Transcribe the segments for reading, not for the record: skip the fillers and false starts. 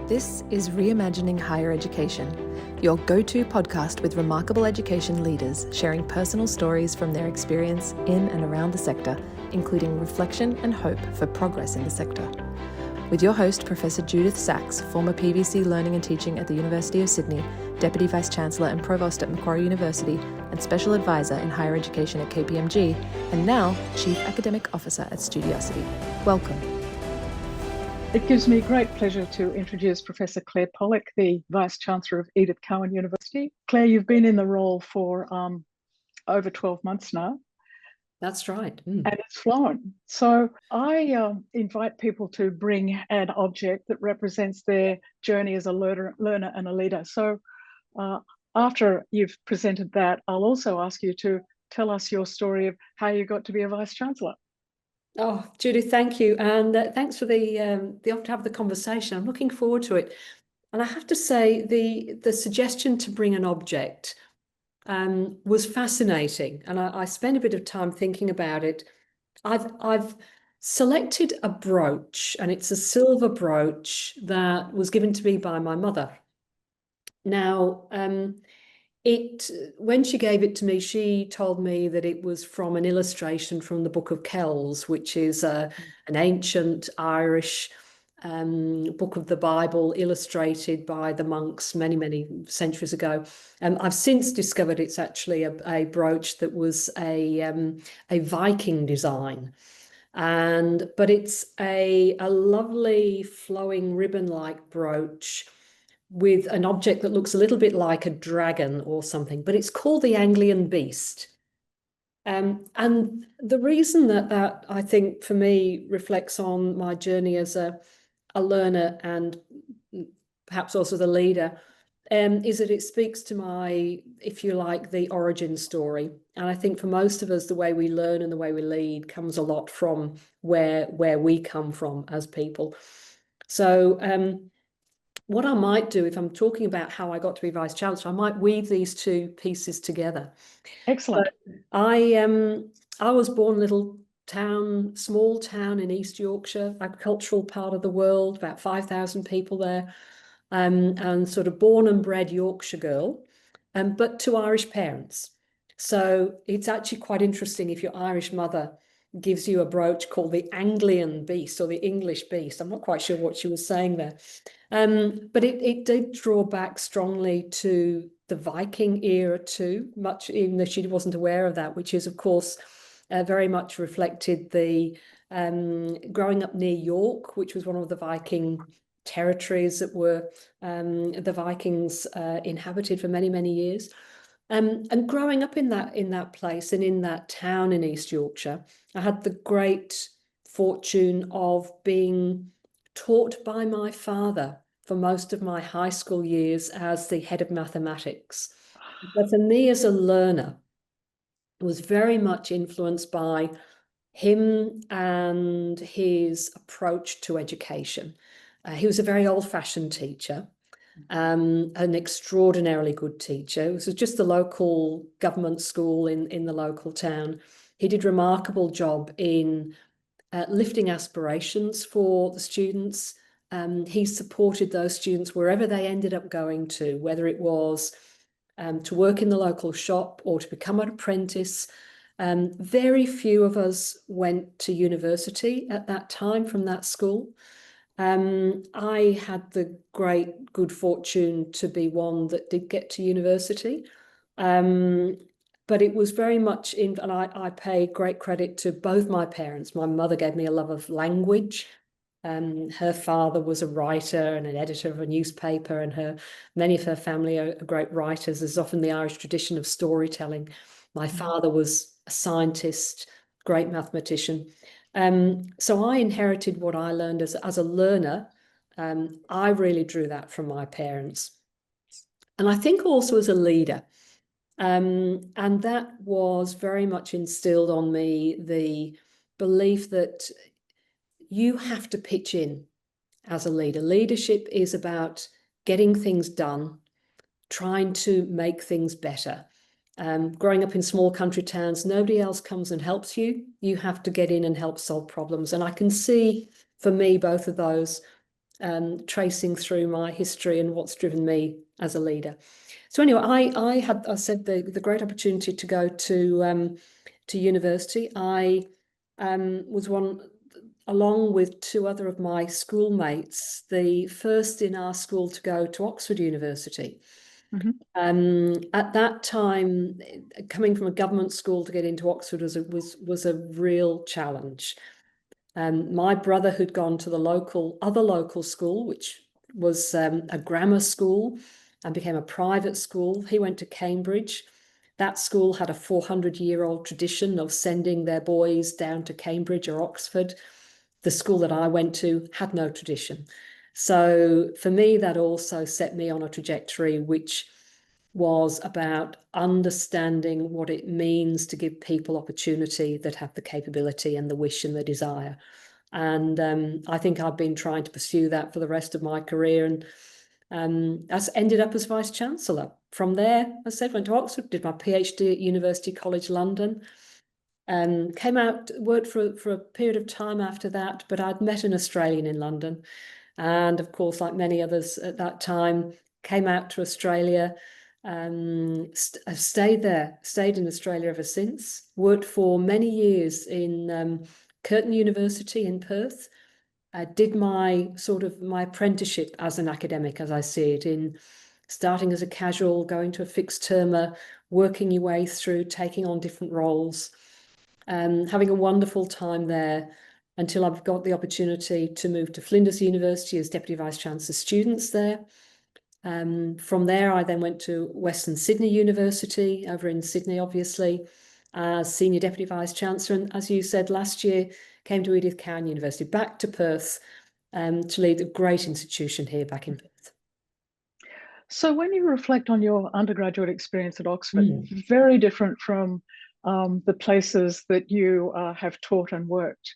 This is Reimagining Higher Education, your go-to podcast with remarkable education leaders sharing personal stories from their experience in and around the sector, including reflection and hope for progress in the sector. With your host, Professor Judyth Sachs, former PVC Learning and Teaching at the University of Sydney, Deputy Vice-Chancellor and Provost at Macquarie University, and Special Advisor in Higher Education at KPMG, and now Chief Academic Officer at Studiosity. Welcome. It gives me great pleasure to introduce Professor Clare Pollock, the Vice-Chancellor of Edith Cowan University. Clare, you've been in the role for over 12 months now. That's right. And it's flown. So I invite people to bring an object that represents their journey as a learner and a leader. So after you've presented that, I'll also ask you to tell us your story of how you got to be a Vice-Chancellor. Oh, Judy, thank you. And thanks for the offer to have the conversation. I'm looking forward to it. And I have to say, the suggestion to bring an object was fascinating. And I spent a bit of time thinking about it. I've selected a brooch, and it's a silver brooch that was given to me by my mother. Now, when she gave it to me, she told me that it was from an illustration from the Book of Kells, which is an ancient Irish book of the Bible illustrated by the monks many, many centuries ago. I've since discovered it's actually a brooch that was a Viking design. But it's a lovely flowing ribbon-like brooch with an object that looks a little bit like a dragon or something, but it's called the Anglian beast. And the reason that I think for me reflects on my journey as a learner and perhaps also the leader is that it speaks to my, if you like, the origin story. And I think for most of us, the way we learn and the way we lead comes a lot from where we come from as people. So what I might do if I'm talking about how I got to be Vice-Chancellor, I might weave these two pieces together. Excellent. So I was born in a little town, small town in East Yorkshire, agricultural part of the world, about 5,000 people there, and sort of born and bred Yorkshire girl, but to Irish parents. So it's actually quite interesting if your Irish mother gives you a brooch called the Anglian beast or the English beast. I'm not quite sure what she was saying there. But it did draw back strongly to the Viking era too, much even though she wasn't aware of that, which is, of course, very much reflected the growing up near York, which was one of the Viking territories that were the Vikings inhabited for many, many years. And growing up in that place and in that town in East Yorkshire, I had the great fortune of being taught by my father for most of my high school years as the head of mathematics. But for me as a learner, it was very much influenced by him and his approach to education. He was a very old-fashioned teacher, an extraordinarily good teacher. It was just the local government school in the local town. He did a remarkable job in lifting aspirations for the students. He supported those students wherever they ended up going to, whether it was to work in the local shop or to become an apprentice. Very few of us went to university at that time from that school. I had the great good fortune to be one that did get to university. But it was very much and I pay great credit to both my parents. My mother gave me a love of language. Her father was a writer and an editor of a newspaper, and many of her family are great writers. There's often the Irish tradition of storytelling. My father was a scientist, great mathematician. So I inherited what I learned as a learner. I really drew that from my parents. And I think also as a leader. And that was very much instilled on me the belief that you have to pitch in as a leader. Leadership is about getting things done, trying to make things better. Growing up in small country towns, nobody else comes and helps you. You have to get in and help solve problems. And I can see, for me, both of those tracing through my history and what's driven me as a leader. So anyway, I had the great opportunity to go to university. I was one, along with two other of my schoolmates, the first in our school to go to Oxford University. At that time, coming from a government school to get into Oxford was a real challenge. My brother had gone to the other local school, which was a grammar school and became a private school. He went to Cambridge. That school had a 400-year-old tradition of sending their boys down to Cambridge or Oxford. The school that I went to had no tradition. So for me, that also set me on a trajectory which was about understanding what it means to give people opportunity that have the capability and the wish and the desire. And I think I've been trying to pursue that for the rest of my career, and I ended up as Vice-Chancellor. From there, as I said, went to Oxford, did my PhD at University College London, and came out, worked for a period of time after that, but I'd met an Australian in London. And of course, like many others at that time, came out to Australia, I've stayed there, stayed in Australia ever since, worked for many years in Curtin University in Perth. I did my apprenticeship as an academic, as I see it, in starting as a casual, going to a fixed termer, working your way through, taking on different roles, having a wonderful time there until I've got the opportunity to move to Flinders University as Deputy Vice-Chancellor students there. From there, I then went to Western Sydney University, over in Sydney, obviously, as Senior Deputy Vice-Chancellor. And as you said, last year, came to Edith Cowan University, back to Perth, to lead a great institution here back in Perth. So when you reflect on your undergraduate experience at Oxford, very different from the places that you have taught and worked,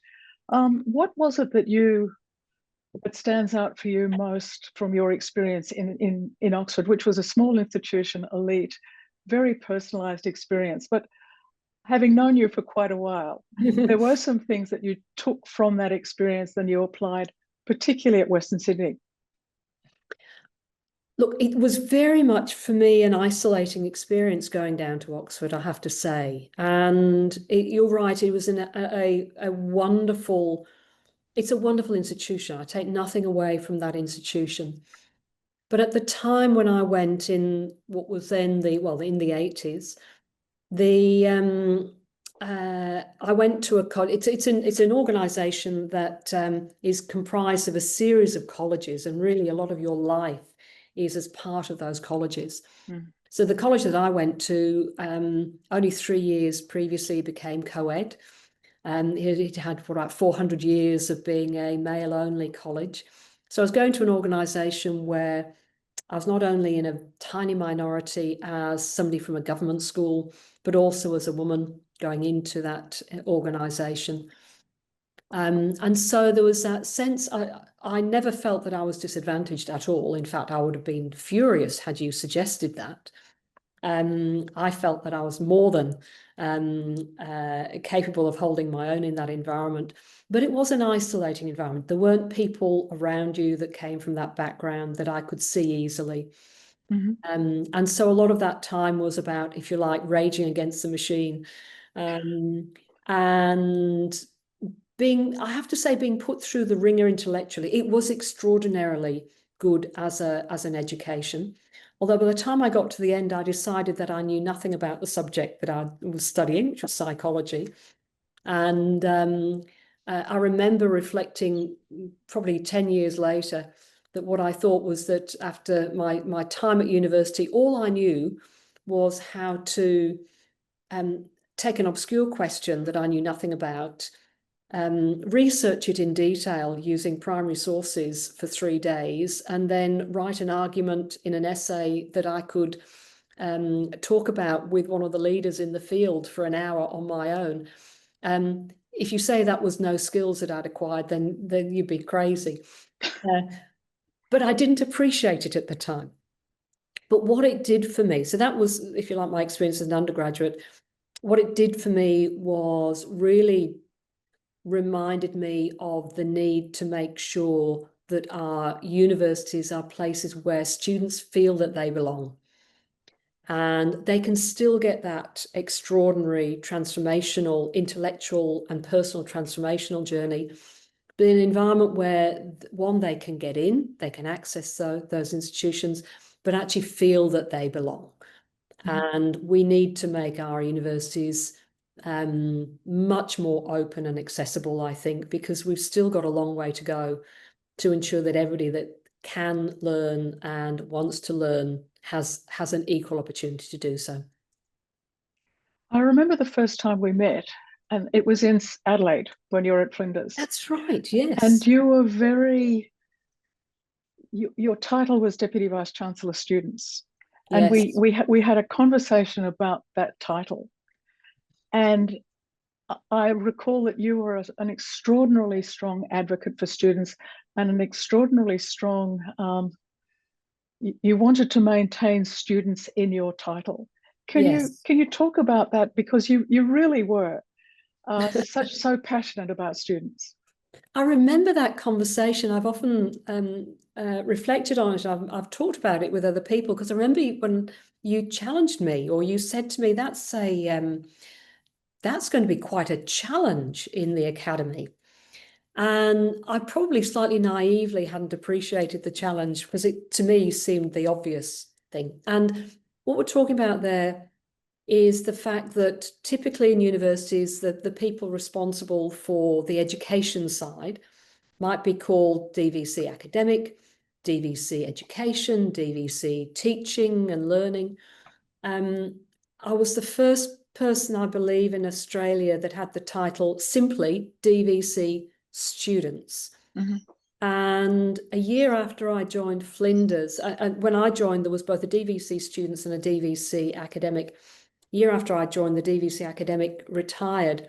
what was it that stands out for you most from your experience in Oxford, which was a small institution, elite, very personalized experience? But having known you for quite a while, there were some things that you took from that experience and you applied, particularly at Western Sydney. Look, it was very much for me an isolating experience going down to Oxford, I have to say. And you're right, it was a wonderful, it's a wonderful institution. I take nothing away from that institution. But at the time when I went in what was then in the 80s, I went to a college. It's an organisation that is comprised of a series of colleges, and really a lot of your life is as part of those colleges. So the college that I went to, only 3 years previously became co-ed. It had about 400 years of being a male-only college. So I was going to an organisation where I was not only in a tiny minority as somebody from a government school, but also as a woman going into that organisation. And so there was that sense, I never felt that I was disadvantaged at all. In fact, I would have been furious had you suggested that. I felt that I was more than capable of holding my own in that environment. But it was an isolating environment. There weren't people around you that came from that background that I could see easily. And so a lot of that time was about, if you like, raging against the machine. And being, I have to say, being put through the ringer intellectually. It was extraordinarily good as an education. Although by the time I got to the end, I decided that I knew nothing about the subject that I was studying, which was psychology. And I remember reflecting probably 10 years later that what I thought was that after my time at university, all I knew was how to take an obscure question that I knew nothing about, research it in detail using primary sources for 3 days, and then write an argument in an essay that I could talk about with one of the leaders in the field for an hour on my own. If you say that was no skills that I'd acquired, then you'd be crazy. But I didn't appreciate it at the time. But what it did for me, so that was, if you like, my experience as an undergraduate. What it did for me was really reminded me of the need to make sure that our universities are places where students feel that they belong. And they can still get that extraordinary transformational, intellectual and personal transformational journey, but in an environment where, one, they can get in, they can access those institutions, but actually feel that they belong. And we need to make our universities much more open and accessible, I think, because we've still got a long way to go to ensure that everybody that can learn and wants to learn has an equal opportunity to do so. I remember the first time we met, and it was in Adelaide when you were at Flinders. That's right, yes. And you were your title was Deputy Vice-Chancellor Students. And Yes. we had a conversation about that title. And I recall that you were an extraordinarily strong advocate for students and an extraordinarily strong, you wanted to maintain students in your title. Can you talk about that? Because you really were so passionate about students. I remember that conversation. I've often reflected on it. I've talked about it with other people, because I remember when you challenged me, or you said to me, that's going to be quite a challenge in the academy. And I probably slightly naively hadn't appreciated the challenge, because it, to me, seemed the obvious thing. And what we're talking about there is the fact that typically in universities, the people responsible for the education side might be called DVC academic, DVC education, DVC teaching and learning. I was the first person, I believe, in Australia that had the title simply DVC students. And a year after I joined Flinders, when I joined, there was both a DVC students and a DVC academic. Year after I joined, the DVC academic retired.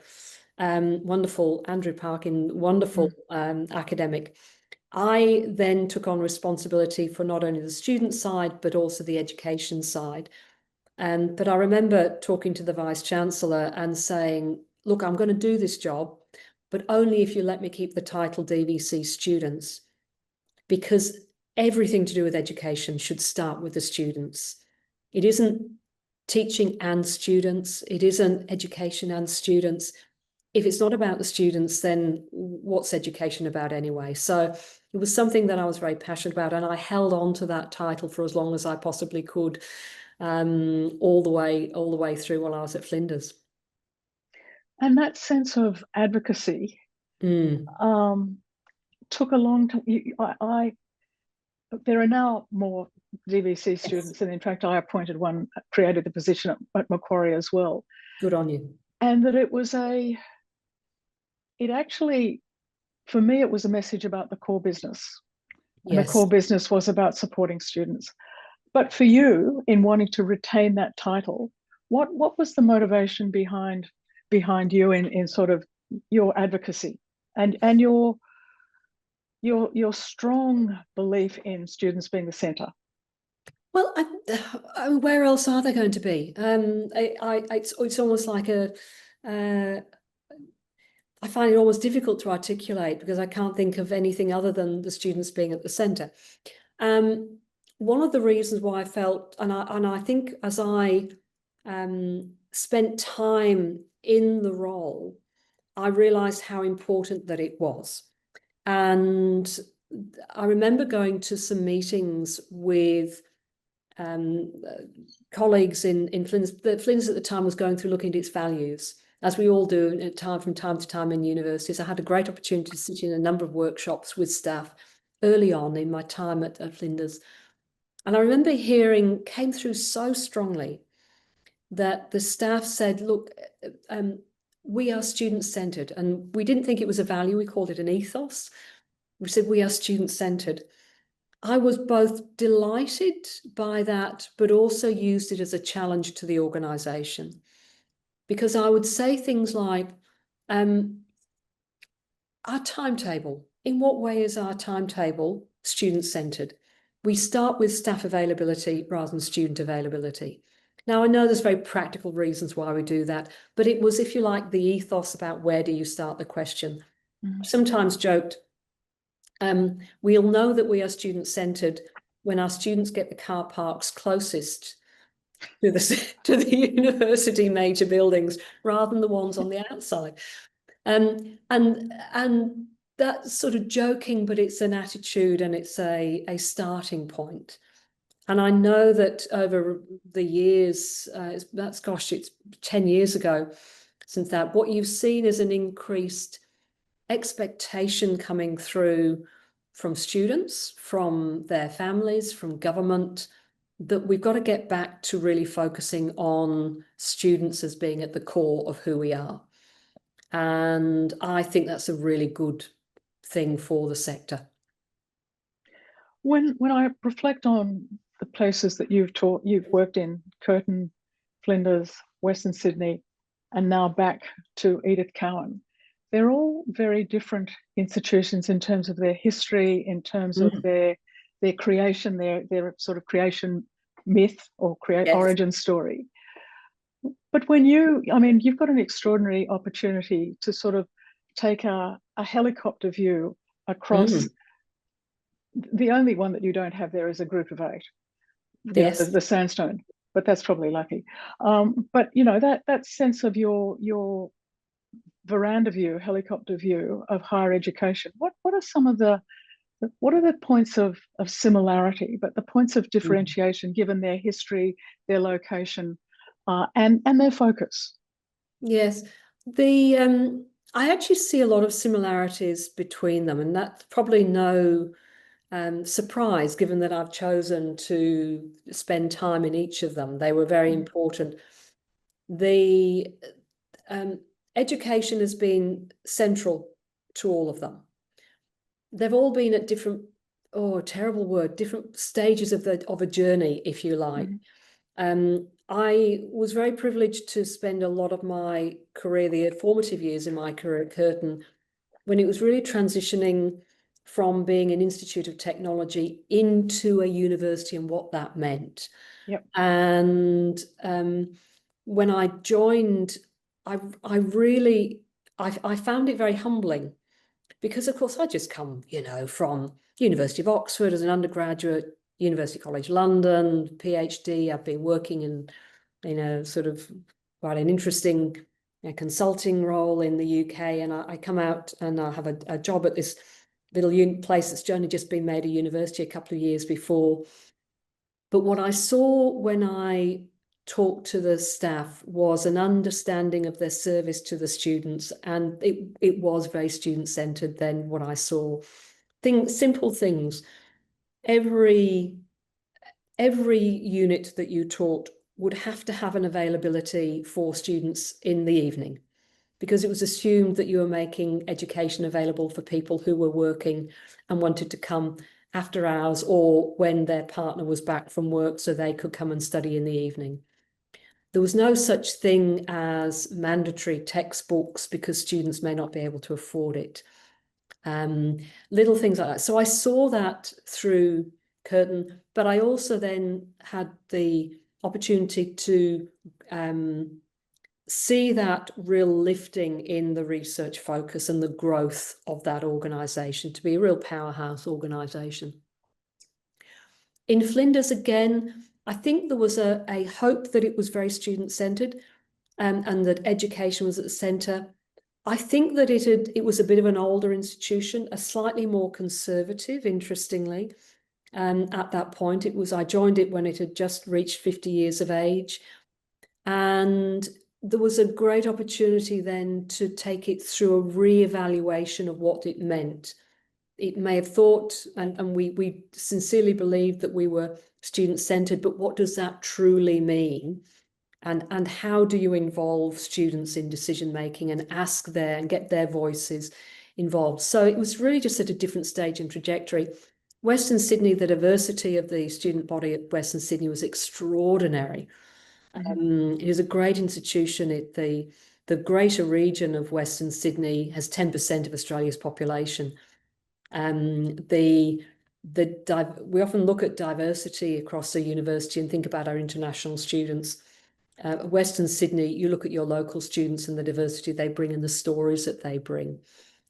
Wonderful Andrew Parkin, wonderful academic. I then took on responsibility for not only the student side, but also the education side. But I remember talking to the Vice-Chancellor and saying, look, I'm going to do this job, but only if you let me keep the title DVC students, because everything to do with education should start with the students. It isn't teaching and students. It isn't education and students. If it's not about the students, then what's education about anyway? So it was something that I was very passionate about, and I held on to that title for as long as I possibly could, all the way through while I was at Flinders. And that sense of advocacy took a long time. There are now more DVC students, and in fact, I appointed one, created the position at Macquarie as well. Good on you. And that it actually, for me, it was a message about the core business. And the core business was about supporting students. But for you, in wanting to retain that title, what was the motivation behind you in sort of your advocacy and your strong belief in students being the centre? Well, where else are they going to be? It's almost like I find it almost difficult to articulate, because I can't think of anything other than the students being at the centre. One of the reasons why I felt, and I think as I spent time in the role, I realised how important that it was. And I remember going to some meetings with colleagues in Flinders. Flinders at the time was going through looking at its values, as we all do from time to time in universities. I had a great opportunity to sit in a number of workshops with staff early on in my time at Flinders. And I remember came through so strongly that the staff said, look, we are student-centred. And we didn't think it was a value, we called it an ethos. We said, we are student-centred. I was both delighted by that, but also used it as a challenge to the organisation. Because I would say things like, our timetable, in what way is our timetable student-centred? We start with staff availability rather than student availability. Now, I know there's very practical reasons why we do that, but it was, if you like, the ethos about where do you start the question. Sometimes joked, We'll know that we are student-centred when our students get the car parks closest to the university major buildings rather than the ones on the outside. And that's sort of joking, but it's an attitude and it's a starting point. And I know that over the years, it's 10 years ago since that, what you've seen is an increased expectation coming through from students, from their families, from government, that we've got to get back to really focusing on students as being at the core of who we are. And I think that's a really good thing for the sector. When I reflect on the places that you've worked in, Curtin, Flinders, Western Sydney, and now back to Edith Cowan, they're all very different institutions in terms of their history, in terms of their creation, their sort of creation myth or origin story. But when you've got an extraordinary opportunity to sort of take a helicopter view across. The only one that you don't have there is a group of 8. Yes, the sandstone, but that's probably lucky. But that sense of your veranda view, helicopter view of higher education. What are some of the points of similarity, but the points of differentiation given their history, their location, and their focus? Yes, I actually see a lot of similarities between them, and that's probably no surprise given that I've chosen to spend time in each of them. They were very important. The education has been central to all of them. They've all been at different, different stages of a journey, if you like. I was very privileged to spend a lot of my career, the formative years in my career at Curtin, when it was really transitioning from being an institute of technology into a university and what that meant. Yep. And when I joined, I found it very humbling because, of course, I just come, from University of Oxford as an undergraduate, University College London, PhD. I've been working in sort of quite an interesting consulting role in the UK, and I come out and I have a job at this little place that's only just been made a university a couple of years before. But what I saw when I talked to the staff was an understanding of their service to the students, and it was very student-centred then what I saw. Simple things. Every unit that you taught would have to have an availability for students in the evening, because it was assumed that you were making education available for people who were working and wanted to come after hours or when their partner was back from work so they could come and study in the evening. There was no such thing as mandatory textbooks because students may not be able to afford it. Little things like that. So I saw that through Curtin, but I also then had the opportunity to see that real lifting in the research focus and the growth of that organisation to be a real powerhouse organisation. In Flinders, again, I think there was a hope that it was very student-centred and that education was at the centre. I think that it was a bit of an older institution, a slightly more conservative, interestingly. At that point, I joined it when it had just reached 50 years of age. And there was a great opportunity then to take it through a re-evaluation of what it meant. It may have thought, and we sincerely believed that we were student-centred, but what does that truly mean? And how do you involve students in decision-making and and get their voices involved? So it was really just at a different stage and trajectory. Western Sydney, the diversity of the student body at Western Sydney was extraordinary. It is a great institution. The greater region of Western Sydney has 10% of Australia's population. We often look at diversity across a university and think about our international students. Western Sydney, you look at your local students and the diversity they bring and the stories that they bring.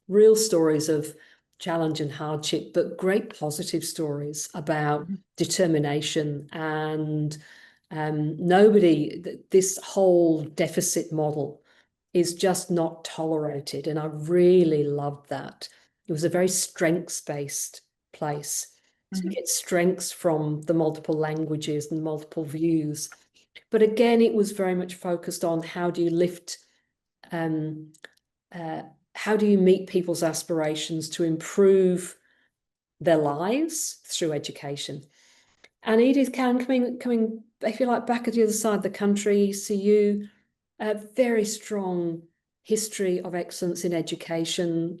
Real stories of challenge and hardship, but great positive stories about determination and this whole deficit model is just not tolerated. And I really loved that. It was a very strengths-based place. So you get strengths from the multiple languages and multiple views. But again, it was very much focused on how do you lift, how do you meet people's aspirations to improve their lives through education. And Edith Cowan coming, if you like, back at the other side of the country, ECU, a very strong history of excellence in education,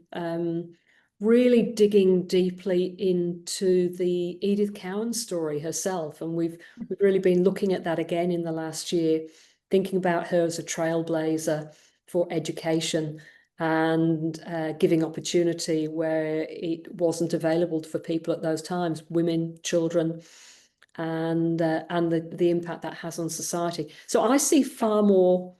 really digging deeply into the Edith Cowan story herself. And we've really been looking at that again in the last year, thinking about her as a trailblazer for education and giving opportunity where it wasn't available for people at those times, women, children, and the impact that has on society. So I see far more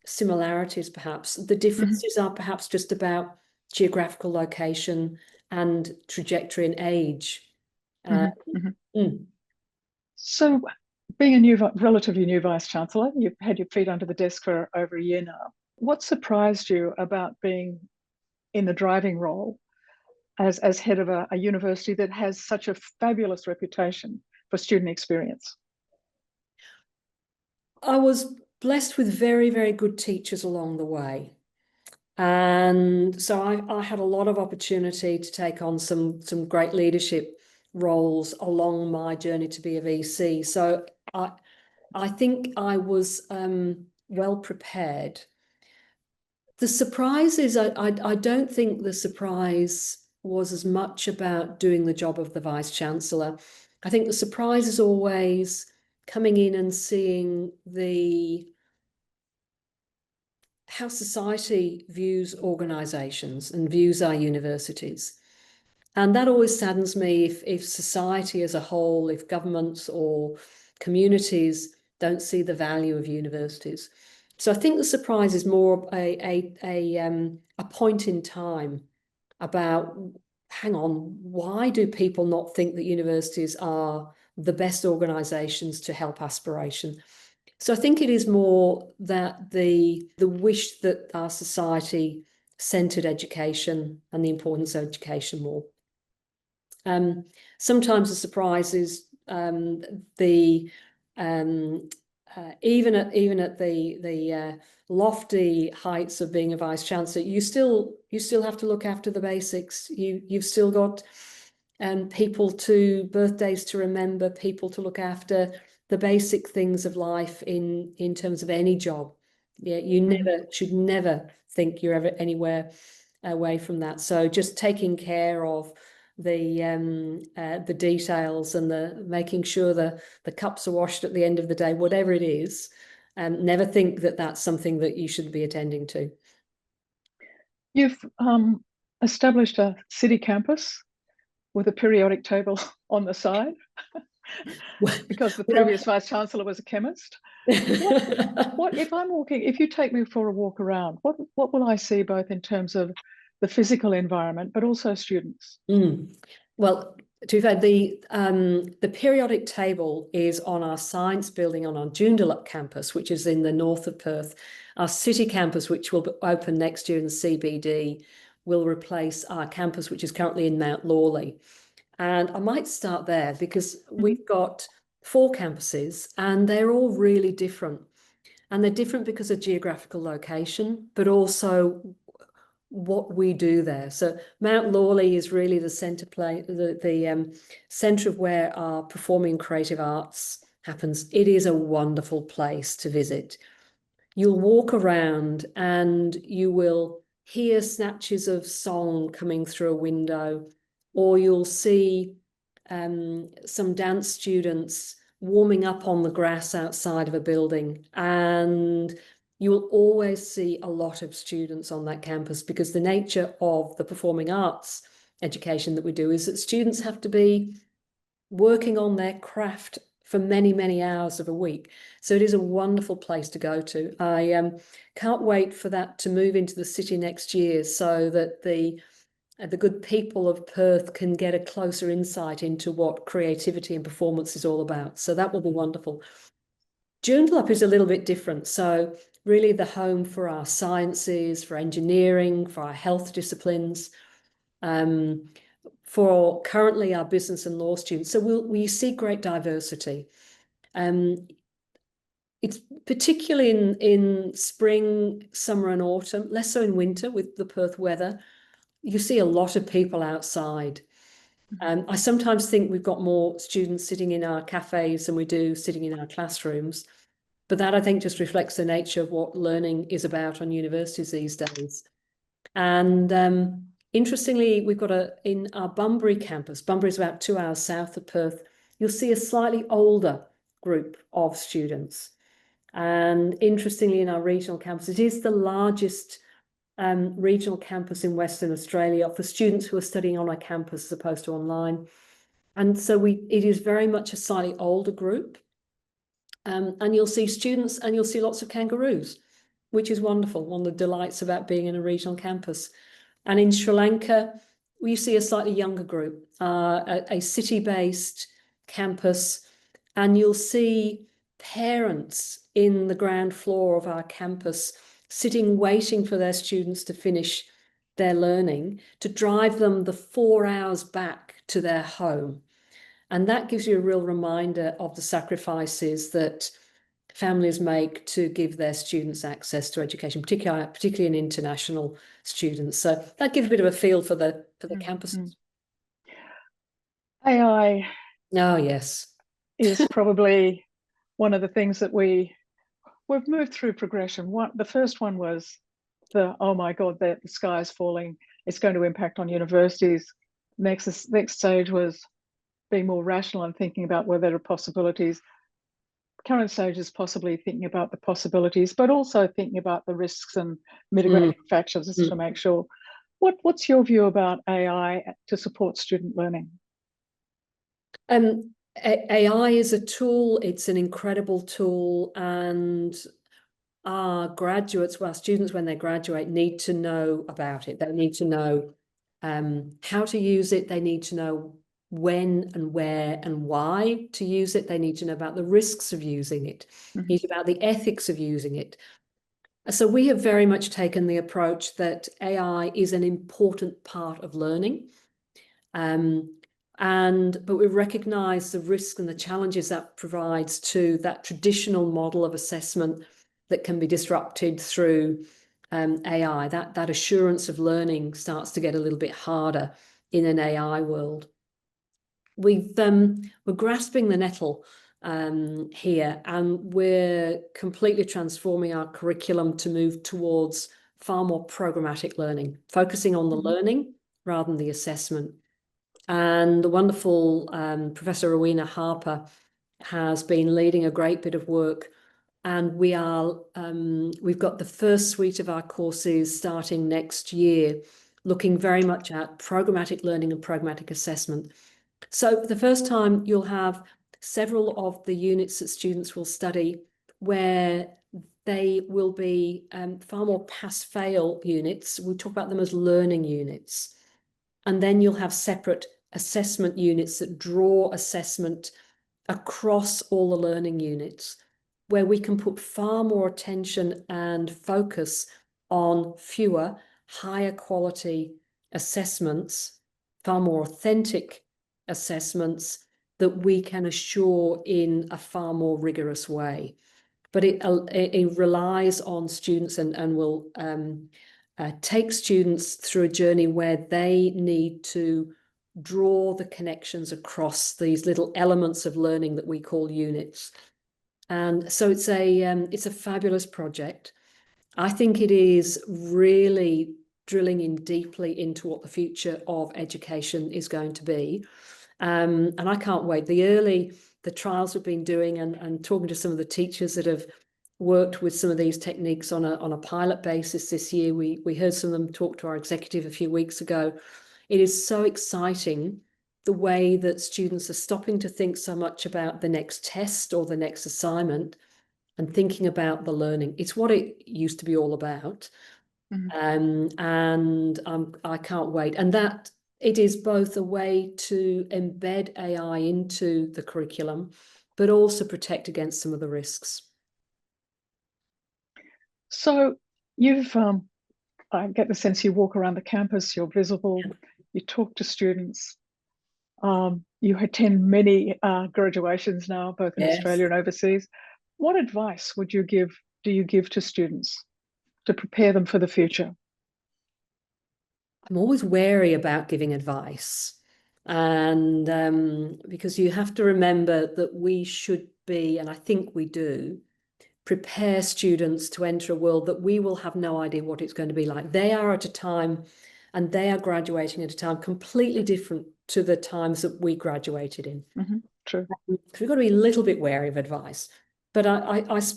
similarities, perhaps. The differences are perhaps just about geographical location and trajectory and age. So being a relatively new Vice-Chancellor, you've had your feet under the desk for over a year now. What surprised you about being in the driving role as head of a university that has such a fabulous reputation for student experience? I was blessed with very, very good teachers along the way. And so I had a lot of opportunity to take on some great leadership roles along my journey to be a VC. So I think I was well prepared. The surprise is I don't think the surprise was as much about doing the job of the Vice-Chancellor. I think the surprise is always coming in and seeing how society views organisations and views our universities. And that always saddens me if society as a whole, if governments or communities don't see the value of universities. So I think the surprise is more a point in time about, hang on, why do people not think that universities are the best organisations to help aspiration? So I think it is more that the wish that our society centred education and the importance of education more. Sometimes the surprise is even at the lofty heights of being a Vice-Chancellor, you still have to look after the basics. You've still got birthdays to remember, people to look after, the basic things of life in terms of any job. Yeah, you should never think you're ever anywhere away from that. So just taking care of the details and making sure the cups are washed at the end of the day, whatever it is, never think that that's something that you should be attending to. You've established a city campus with a periodic table on the side because the previous Vice-Chancellor was a chemist. What if you take me for a walk around, what will I see both in terms of the physical environment, but also students? Well, to be fair, the periodic table is on our science building on our Joondalup campus, which is in the north of Perth. Our city campus, which will open next year in the CBD, will replace our campus, which is currently in Mount Lawley. And I might start there because we've got 4 campuses and they're all really different. And they're different because of geographical location, but also what we do there. So Mount Lawley is really the centre of where our performing creative arts happens. It is a wonderful place to visit. You'll walk around and you will hear snatches of song coming through a window, or you'll see some dance students warming up on the grass outside of a building, and you will always see a lot of students on that campus because the nature of the performing arts education that we do is that students have to be working on their craft for many, many hours of a week. So it is a wonderful place to go to. I can't wait for that to move into the city next year so that the the good people of Perth can get a closer insight into what creativity and performance is all about. So that will be wonderful. Joondalup is a little bit different. So really the home for our sciences, for engineering, for our health disciplines, for currently our business and law students. So we see great diversity. It's particularly in spring, summer and autumn, less so in winter with the Perth weather. You see a lot of people outside. I sometimes think we've got more students sitting in our cafes than we do sitting in our classrooms. But that, I think, just reflects the nature of what learning is about on universities these days. And interestingly, we've got in our Bunbury campus, Bunbury is about 2 hours south of Perth, you'll see a slightly older group of students. And interestingly, in our regional campus, it is the largest regional campus in Western Australia for students who are studying on our campus as opposed to online. And so it is very much a slightly older group. And you'll see students and you'll see lots of kangaroos, which is wonderful. One of the delights about being in a regional campus. And in Sri Lanka, we see a slightly younger group, a city-based campus, and you'll see parents in the ground floor of our campus sitting, waiting for their students to finish their learning, to drive them the 4 hours back to their home. And that gives you a real reminder of the sacrifices that families make to give their students access to education, particularly in international students. So that gives a bit of a feel for the campuses. AI Oh, yes. is probably one of the things that we've moved through progression. The first one was oh my God, the sky is falling. It's going to impact on universities. Next stage was being more rational and thinking about whether there are possibilities. Current stage is possibly thinking about the possibilities, but also thinking about the risks and mitigating factors to make sure. What's your view about AI to support student learning? AI is a tool. It's an incredible tool, and our students, when they graduate, need to know about it. They need to know how to use it. They need to know when and where and why to use it. They need to know about the risks of using it, need about the ethics of using it. So we have very much taken the approach that AI is an important part of learning. But we recognise the risks and the challenges that provides to that traditional model of assessment that can be disrupted through AI. That assurance of learning starts to get a little bit harder in an AI world. We're grasping the nettle here, and we're completely transforming our curriculum to move towards far more programmatic learning, focusing on the learning rather than the assessment. And the wonderful Professor Rowena Harper has been leading a great bit of work, and we've got the first suite of our courses starting next year, looking very much at programmatic learning and programmatic assessment. So for the first time, you'll have several of the units that students will study where they will be far more pass-fail units. We talk about them as learning units. And then you'll have separate assessment units that draw assessment across all the learning units, where we can put far more attention and focus on fewer, higher quality assessments, far more authentic assessments that we can assure in a far more rigorous way. But it relies on students and will take students through a journey where they need to draw the connections across these little elements of learning that we call units. And so it's a fabulous project. I think it is really drilling in deeply into what the future of education is going to be. And I can't wait. The trials we've been doing and talking to some of the teachers that have worked with some of these techniques on a pilot basis this year. We heard some of them talk to our executive a few weeks ago. It is so exciting the way that students are stopping to think so much about the next test or the next assignment and thinking about the learning. It's what it used to be all about. And I can't wait. And that it is both a way to embed AI into the curriculum, but also protect against some of the risks. So you've, I get the sense you walk around the campus, you're visible, you talk to students, you attend many graduations now, both in Australia and overseas. What advice do you give to students to prepare them for the future? I'm always wary about giving advice, and because you have to remember that we should be, and I think we do, prepare students to enter a world that we will have no idea what it's going to be like. They are at a time, and they are graduating at a time completely different to the times that we graduated in. True. So we've got to be a little bit wary of advice. But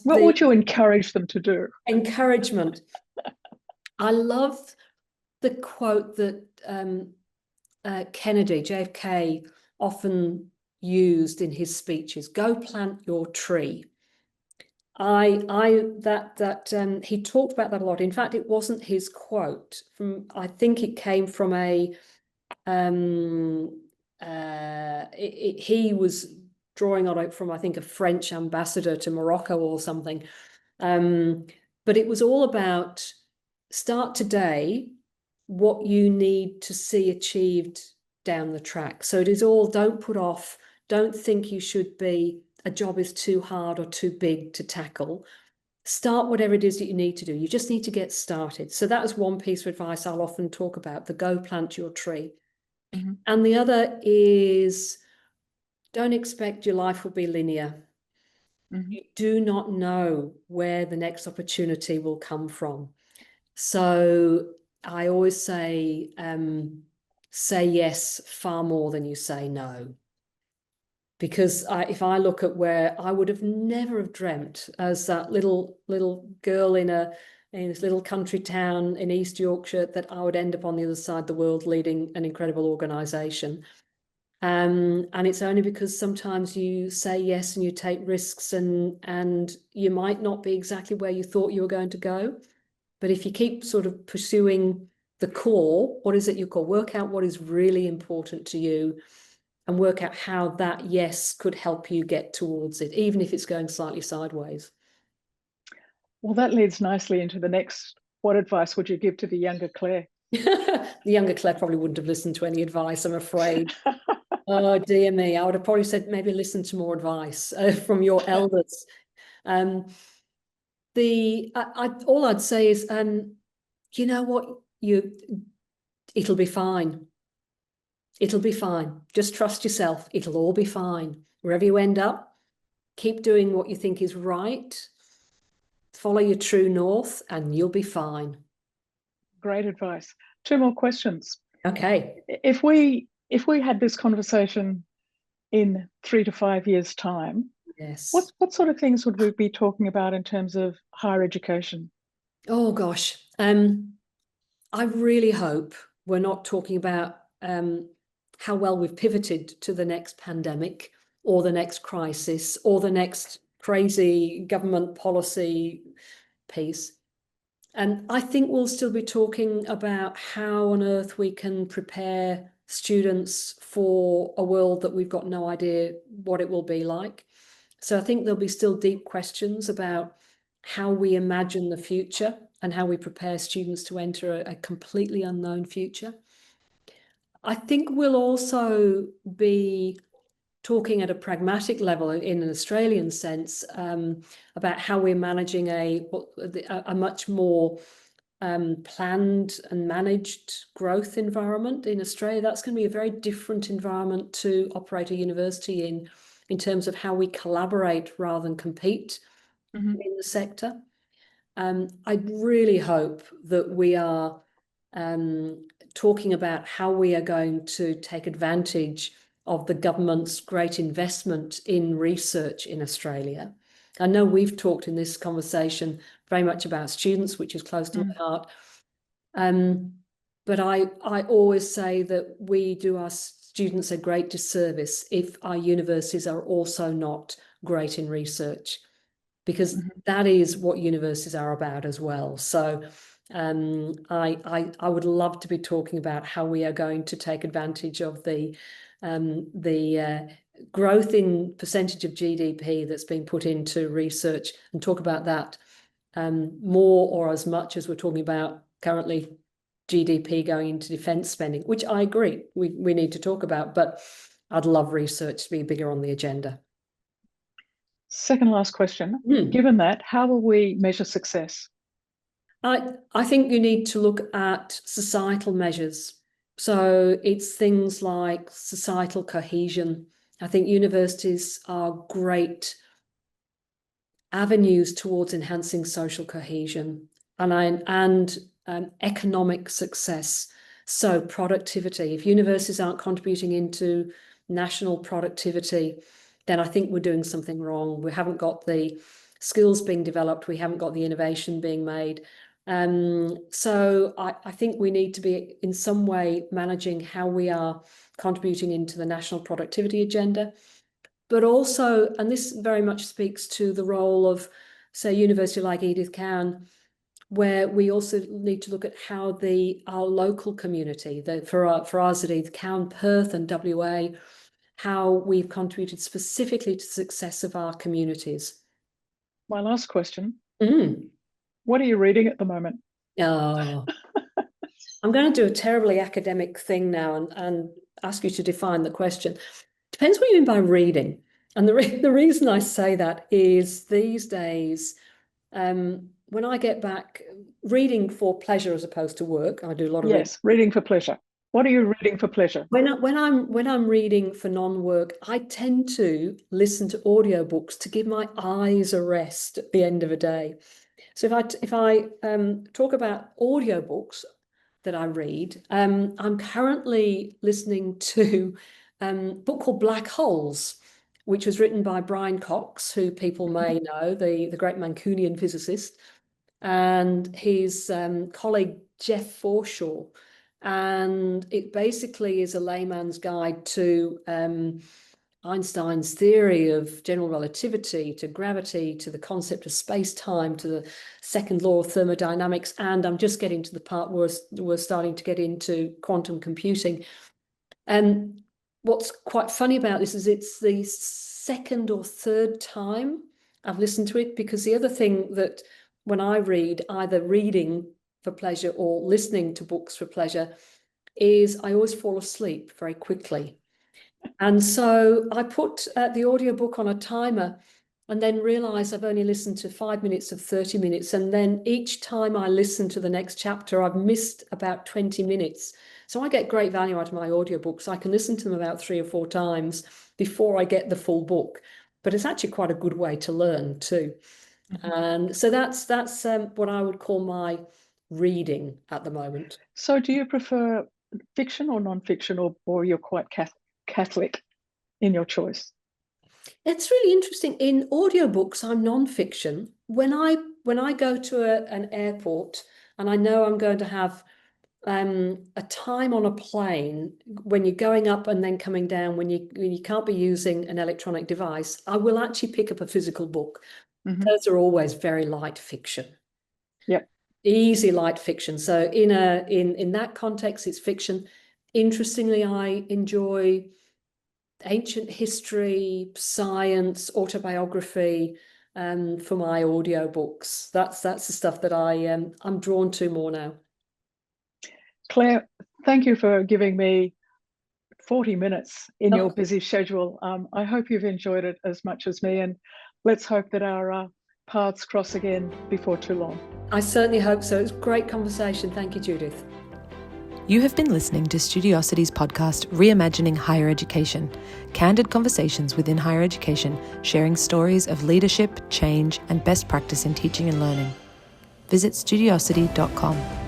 what would you encourage them to do? Encouragement. I love the quote that Kennedy, JFK, often used in his speeches: "Go plant your tree." He talked about that a lot. In fact, it wasn't his quote. I think it came from he was drawing on it from, I think, a French ambassador to Morocco or something. But it was all about start today what you need to see achieved down the track. So it is all, don't put off, don't think you should be, a job is too hard or too big to tackle. Start whatever it is that you need to do. You just need to get started. So that is one piece of advice I'll often talk about, the go plant your tree. And the other is, don't expect your life will be linear. You do not know where the next opportunity will come from. So I always say yes far more than you say no. Because if I look at where I would have never have dreamt as that little girl in this little country town in East Yorkshire that I would end up on the other side of the world leading an incredible organisation. And it's only because sometimes you say yes and you take risks, and you might not be exactly where you thought you were going to go. But if you keep sort of pursuing the core, what is it you call, work out what is really important to you and work out how that yes could help you get towards it, even if it's going slightly sideways. Well, that leads nicely into the next. What advice would you give to the younger Clare? The younger Clare probably wouldn't have listened to any advice, I'm afraid. Oh, dear me. I would have probably said maybe listen to more advice from your elders. All I'd say is, you know what? It'll be fine. It'll be fine. Just trust yourself. It'll all be fine. Wherever you end up, keep doing what you think is right. Follow your true north and you'll be fine. Great advice. 2 more questions. Okay. If we had this conversation in 3 to 5 years' time, yes, what sort of things would we be talking about in terms of higher education? Oh gosh, I really hope we're not talking about how well we've pivoted to the next pandemic or the next crisis or the next crazy government policy piece. And I think we'll still be talking about how on earth we can prepare students for a world that we've got no idea what it will be like. So I think there'll be still deep questions about how we imagine the future and how we prepare students to enter a completely unknown future. I think we'll also be talking at a pragmatic level in an Australian sense about how we're managing a much more planned and managed growth environment in Australia. That's going to be a very different environment to operate a university in terms of how we collaborate rather than compete in the sector. I really hope that we are talking about how we are going to take advantage of the government's great investment in research in Australia. I know we've talked in this conversation very much about students, which is close to my heart. But I always say that we do our students a great disservice if our universities are also not great in research, because that is what universities are about as well. So I would love to be talking about how we are going to take advantage of the growth in percentage of GDP that's been put into research, and talk about that more or as much as we're talking about currently GDP going into defence spending, which I agree we need to talk about, but I'd love research to be bigger on the agenda. Second last question. Given that, how will we measure success? I think you need to look at societal measures. So it's things like societal cohesion. I think universities are great avenues towards enhancing social cohesion and economic success. So productivity. If universities aren't contributing into national productivity, then I think we're doing something wrong. We haven't got the skills being developed. We haven't got the innovation being made. So I think we need to be in some way managing how we are contributing into the national productivity agenda. But also, and this very much speaks to the role of, say, a university like Edith Cowan, where we also need to look at how our local community, for us at Edith Cowan, Perth and WA, how we've contributed specifically to the success of our communities. My last question. What are you reading at the moment? Oh, I'm going to do a terribly academic thing now and ask you to define the question. Depends what you mean by reading. And the reason I say that is these days, when I get back, reading for pleasure as opposed to work, I do a lot of Yes, reading for pleasure. What are you reading for pleasure? When I'm reading for non-work, I tend to listen to audiobooks to give my eyes a rest at the end of a day. So if I talk about audiobooks that I read, I'm currently listening to a book called Black Holes, which was written by Brian Cox, who people may know, the great Mancunian physicist, and his colleague Jeff Forshaw. And it basically is a layman's guide to Einstein's theory of general relativity, to gravity, to the concept of space-time, to the second law of thermodynamics. And I'm just getting to the part where we're starting to get into quantum computing. And what's quite funny about this is it's the second or third time I've listened to it, because the other thing that when I read, either reading for pleasure or listening to books for pleasure, is I always fall asleep very quickly. And so I put the audiobook on a timer and then realize I've only listened to 5 minutes of 30 minutes. And then each time I listen to the next chapter, I've missed about 20 minutes. So I get great value out of my audiobooks. I can listen to them about 3 or 4 times before I get the full book. But it's actually quite a good way to learn too. And so that's what I would call my reading at the moment. So do you prefer fiction or non-fiction, or you're quite Catholic in your choice? It's really interesting. In audiobooks, I'm non-fiction. When I go to an airport and I know I'm going to have a time on a plane, when you're going up and then coming down, when you can't be using an electronic device, I will actually pick up a physical book. Those are always very light fiction. Yep. Easy light fiction. So in that context, it's fiction. Interestingly, I enjoy ancient history, science, autobiography for my audiobooks. That's the stuff that I'm drawn to more now. Claire, thank you for giving me 40 minutes in your busy schedule. I hope you've enjoyed it as much as me, and let's hope that our paths cross again before too long. I certainly hope so. It's a great conversation. Thank you, Judith. You have been listening to Studiosity's podcast, Reimagining Higher Education, candid conversations within higher education, sharing stories of leadership, change, and best practice in teaching and learning. Visit studiosity.com.